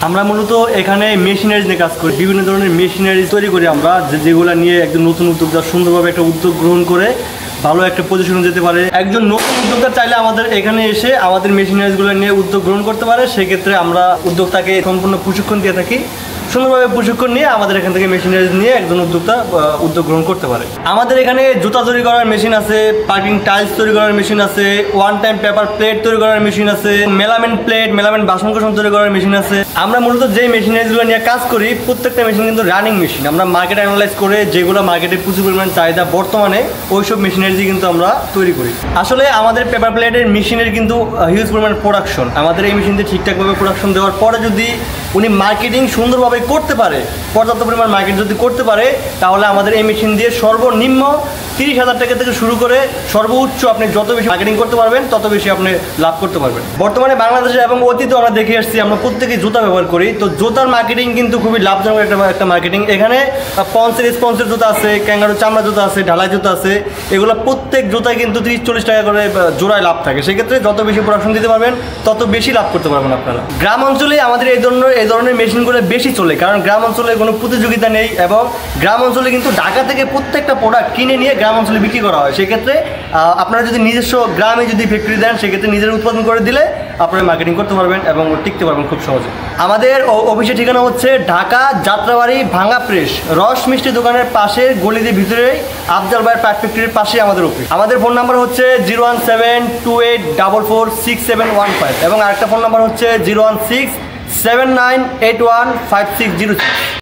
আমরা মূলত এখানে মেশিনারিজ নিয়ে কাজ করি, বিভিন্ন ধরনের মেশিনারিজ তৈরি করি আমরা, যেগুলো নিয়ে একদম নতুন উদ্যোক্তা সুন্দরভাবে একটা উদ্যোগ গ্রহণ করে ভালো একটা পজিশনে যেতে পারে। একজন নতুন উদ্যোক্তা চাইলে আমাদের এখানে এসে আমাদের মেশিনারিজগুলো নিয়ে উদ্যোগ গ্রহণ করতে পারে। সেক্ষেত্রে আমরা উদ্যোক্তাকে সম্পূর্ণ প্রশিক্ষণ দিয়ে থাকি। সুন্দরভাবে প্রশিক্ষণ নিয়ে আমাদের এখান থেকে মেশিনারিজ নিয়ে একজন উদ্যোক্তা উদ্যোগ গ্রহণ করতে পারে। আমাদের এখানে জুতা তৈরি করার মেশিন আছে, পার্কিং টাইলস তৈরি করার মেশিন আছে, ওয়ান টাইম পেপার প্লেট তৈরি করার মেশিন আছে, মেলামেন্ট প্লেট, মেলামেন্ট বাসনকোসন তৈরি করার মেশিন আছে। আমরা মূলত যে মেশিনারিজগুলো নিয়ে কাজ করি প্রত্যেকটা মেশিন কিন্তু রানিং মেশিন। আমরা মার্কেট অ্যানালাইজ করে যেগুলো মার্কেটে প্রচুর পরিমাণ চাহিদা বর্তমানে ওইসব মেশিনারিজ কিন্তু আমরা তৈরি করি। আসলে আমাদের পেপার প্লেটের মেশিনের কিন্তু হিউজ পরিমাণ প্রোডাকশন। আমাদের এই মেশিন দিয়ে ঠিকঠাকভাবে প্রোডাকশন দেওয়ার পরে যদি উনি মার্কেটিং সুন্দরভাবে করতে পারে, পর্যাপ্ত পরিমাণ মার্কেট যদি করতে পারে, তাহলে আমাদের এই মেশিন দিয়ে সর্বনিম্ন 30,000 টাকা থেকে শুরু করে সর্বোচ্চ আপনি যত বেশি মার্কেটিং করতে পারবেন তত বেশি আপনি লাভ করতে পারবেন। বর্তমানে বাংলাদেশে এবং অতীতে আমরা দেখে আসছি, আমরা প্রত্যেকেই জুতা ব্যবহার করি, তো জুতার মার্কেটিং কিন্তু খুবই লাভজনক একটা মার্কেটিং। এখানে পন্সের স্পন্সের জুতা আছে, ক্যাঙ্গারু চামড়া জুতা আছে, ঢালাই জুতা আছে, এগুলো প্রত্যেক জুতায় কিন্তু 30-40 টাকা করে জোড়ায় লাভ থাকে। সেক্ষেত্রে যত বেশি প্রোডাকশন দিতে পারবেন তত বেশি লাভ করতে পারবেন আপনারা। গ্রাম অঞ্চলে আমাদের এই ধরনের মেশিনগুলো বেশি চলে, কারণ গ্রাম অঞ্চলে কোনো প্রতিযোগিতা নেই এবং গ্রাম অঞ্চলে কিন্তু ঢাকা থেকে প্রত্যেকটা প্রোডাক্ট কিনে নিয়ে গ্রাম অঞ্চলে বিক্রি করা হয়। সেক্ষেত্রে আপনারা যদি নিজস্ব গ্রামে যদি ফ্যাক্টরি দেন, সেক্ষেত্রে নিজের উৎপাদন করে দিলে আপনারা মার্কেটিং করতে পারবেন এবং টিকতে পারবেন খুব সহজে। আমাদের অফিসের ঠিকানা হচ্ছে ঢাকা যাত্রাবাড়ি ভাঙা প্রেস, রস মিষ্টি দোকানের পাশের গলির ভিতরেই আফজাল ভাইয়ের পাট ফ্যাক্টরির পাশে আমাদের অফিস। আমাদের ফোন নাম্বার হচ্ছে 01728446715 এবং আরেকটা ফোন নাম্বার হচ্ছে 01679815606।